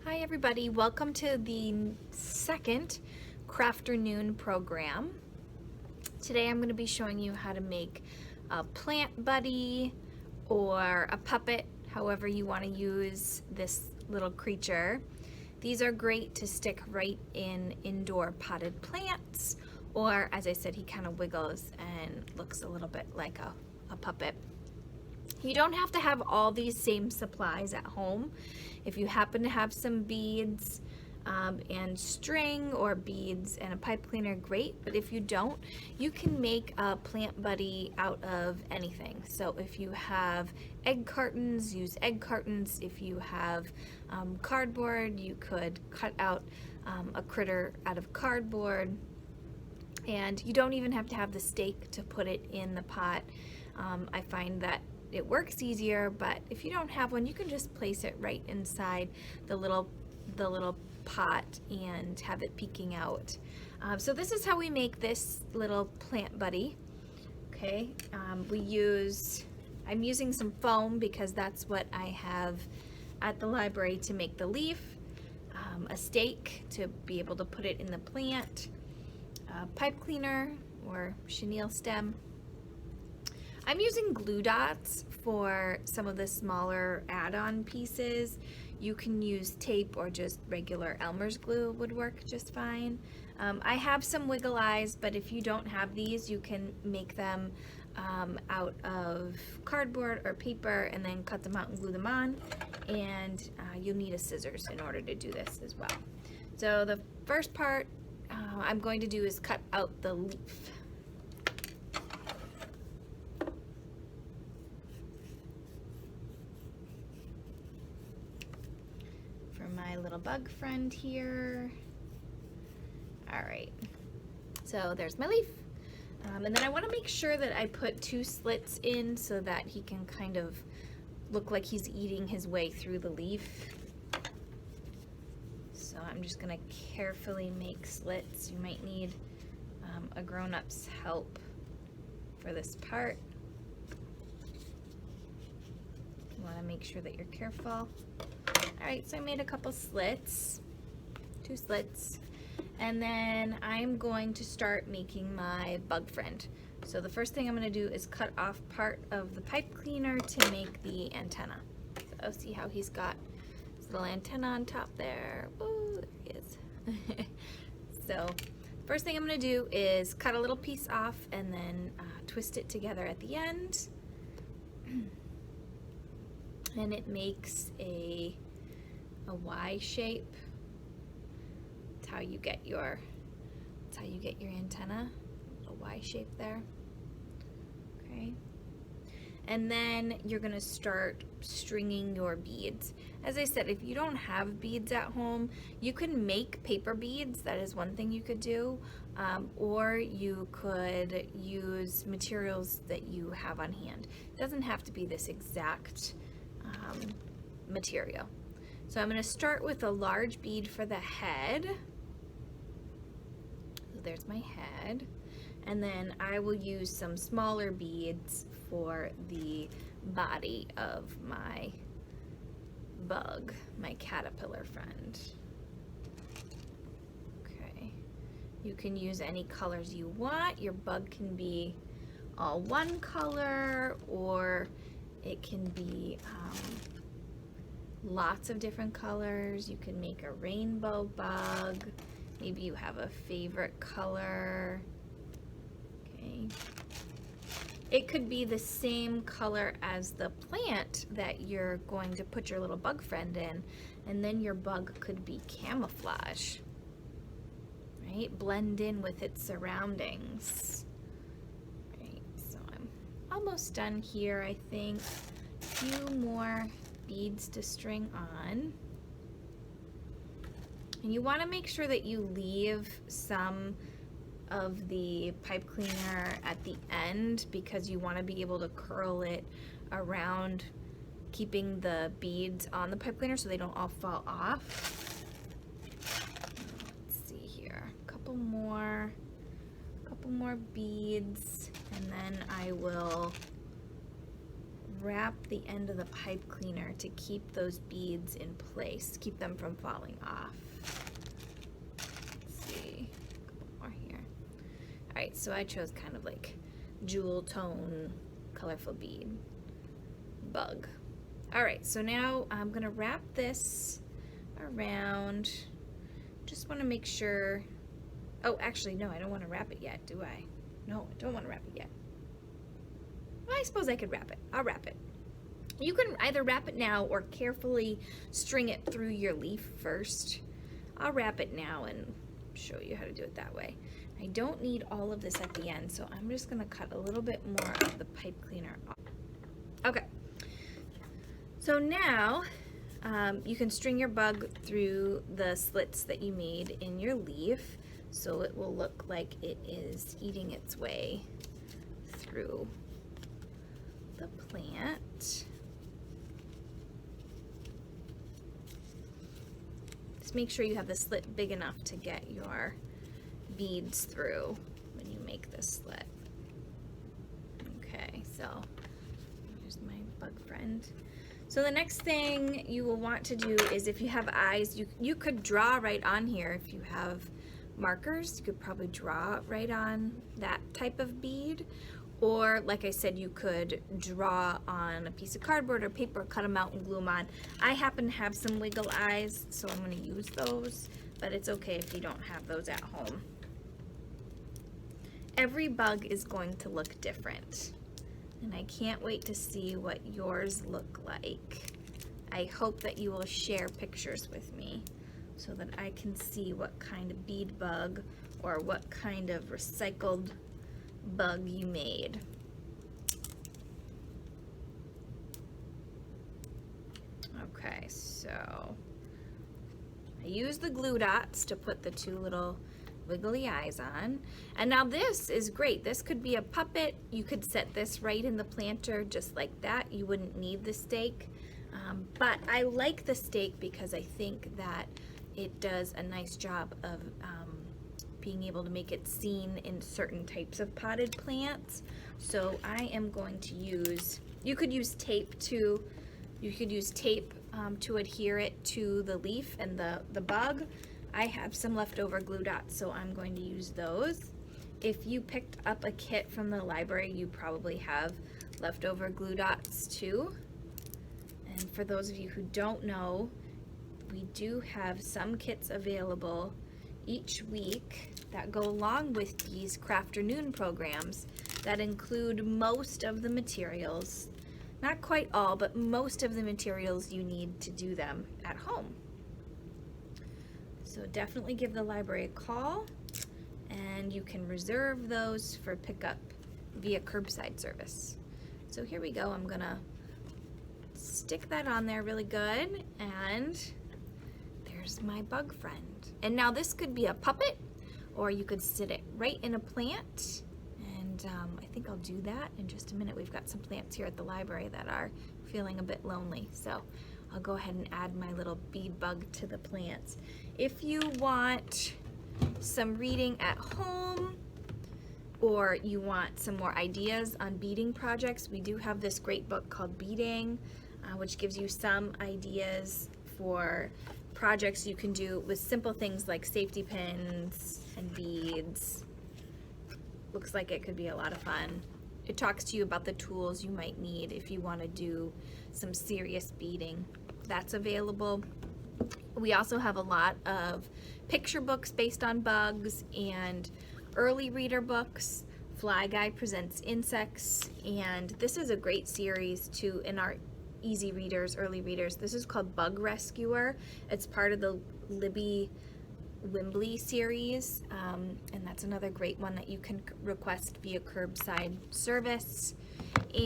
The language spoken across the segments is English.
Hi everybody, welcome to the second Crafternoon program. Today I'm going to be showing you how to make a plant buddy or a puppet, however you want to use this little creature. These are great to stick right in indoor potted plants, or as I said, he kind of wiggles and looks a little bit like a puppet. You don't have to have all these same supplies at home. If you happen to have some beads and string, or beads and a pipe cleaner, great. But if you don't, you can make a plant buddy out of anything. So if you have egg cartons, use egg cartons. If you have cardboard, you could cut out a critter out of cardboard. And you don't even have to have the stake to put it in the pot. I find that it works easier, but if you don't have one, you can just place it right inside the little pot and have it peeking out. So this is how we make this little plant buddy. Okay, I'm using some foam because that's what I have at the library to make the leaf, a stake to be able to put it in the plant, a pipe cleaner or chenille stem. I'm using glue dots for some of the smaller add-on pieces. You can use tape or just regular Elmer's glue would work just fine. I have some wiggle eyes, but if you don't have these, you can make them out of cardboard or paper and then cut them out and glue them on. And you'll need a scissors in order to do this as well. So the first part I'm going to do is cut out the leaf. My little bug friend here. All right, so there's my leaf. And then I want to make sure that I put 2 slits in so that he can kind of look like he's eating his way through the leaf. So I'm just going to carefully make slits. You might need a grown-up's help for this part. You want to make sure that you're careful. Alright, so I made a couple slits, 2 slits, and then I'm going to start making my bug friend. So the first thing I'm going to do is cut off part of the pipe cleaner to make the antenna. So see how he's got his little antenna on top there. Oh, there he is. So first thing I'm going to do is cut a little piece off and then twist it together at the end. And it makes a Y shape. That's how you get your antenna, a Y shape there. Okay. And then you're going to start stringing your beads. As I said, if you don't have beads at home, you can make paper beads. That is one thing you could do. Or you could use materials that you have on hand. It doesn't have to be this exact material. So I'm going to start with a large bead for the head. So there's my head. And then I will use some smaller beads for the body of my bug, my caterpillar friend. Okay. You can use any colors you want. Your bug can be all one color, or it can be lots of different colors. You can make a rainbow bug. Maybe you have a favorite color. Okay. It could be the same color as the plant that you're going to put your little bug friend in, and then your bug could be camouflage, right? Blend in with its surroundings. Right, so I'm almost done here, I think. A few more beads to string on. And you want to make sure that you leave some of the pipe cleaner at the end, because you want to be able to curl it around, keeping the beads on the pipe cleaner so they don't all fall off. Let's see here, a couple more beads, and then I will wrap the end of the pipe cleaner to keep those beads in place, keep them from falling off. Let's see, a couple more here. All right, so I chose kind of like jewel tone, colorful bead, bug. All right, so now I'm gonna wrap this around. Just wanna make sure, oh, actually, no, I don't wanna wrap it yet, do I? No, I don't wanna wrap it yet. Well, I suppose I could wrap it. I'll wrap it. You can either wrap it now or carefully string it through your leaf first. I'll wrap it now and show you how to do it that way. I don't need all of this at the end, so I'm just gonna cut a little bit more of the pipe cleaner off. Okay, so now you can string your bug through the slits that you made in your leaf, so it will look like it is eating its way through the plant. Just make sure you have the slit big enough to get your beads through when you make this slit. Okay, so here's my bug friend. So the next thing you will want to do is, if you have eyes, you could draw right on here. If you have markers, you could probably draw right on that type of bead. Or, like I said, you could draw on a piece of cardboard or paper, cut them out and glue them on. I happen to have some wiggle eyes, so I'm going to use those, but it's okay if you don't have those at home. Every bug is going to look different, and I can't wait to see what yours look like. I hope that you will share pictures with me so that I can see what kind of bead bug or what kind of recycled bug you made. Okay, so I use the glue dots to put the two little wiggly eyes on. And now this is great. This could be a puppet. You could set this right in the planter just like that. You wouldn't need the stake. But I like the stake because I think that it does a nice job of being able to make it seen in certain types of potted plants. So I am going to use, you could use tape to adhere it to the leaf and the bug. I have some leftover glue dots, so I'm going to use those. If you picked up a kit from the library, you probably have leftover glue dots too. And for those of you who don't know, we do have some kits available each week that go along with these Crafternoon programs that include most of the materials, not quite all, but most of the materials you need to do them at home. So definitely give the library a call, and you can reserve those for pickup via curbside service. So here we go. I'm gonna stick that on there really good, and there's my bug friend. And now this could be a puppet, or you could sit it right in a plant, and I think I'll do that in just a minute. We've got some plants here at the library that are feeling a bit lonely, so I'll go ahead and add my little bead bug to the plants. If you want some reading at home, or you want some more ideas on beading projects, we do have this great book called Beading, which gives you some ideas for projects you can do with simple things like safety pins and beads. Looks like it could be a lot of fun. It talks to you about the tools you might need if you want to do some serious beading. That's available. We also have a lot of picture books based on bugs and early reader books. Fly Guy Presents Insects, and this is a great series too in our easy readers, early readers. This is called Bug Rescuer. It's part of the Libby Wimbley series, and that's another great one that you can request via curbside service.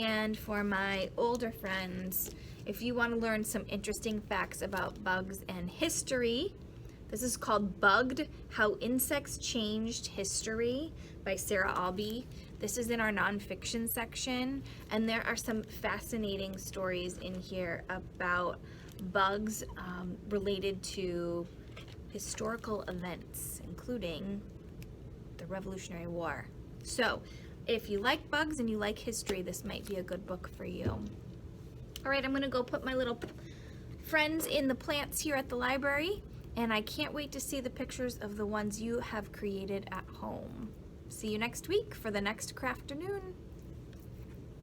And for my older friends, if you want to learn some interesting facts about bugs and history, this is called Bugged: How Insects Changed History by Sarah Albee. This is in our nonfiction section, and there are some fascinating stories in here about bugs related to historical events, including the Revolutionary War. So if you like bugs and you like history, this might be a good book for you. All right, I'm gonna go put my little friends in the plants here at the library, and I can't wait to see the pictures of the ones you have created at home. See you next week for the next Crafternoon.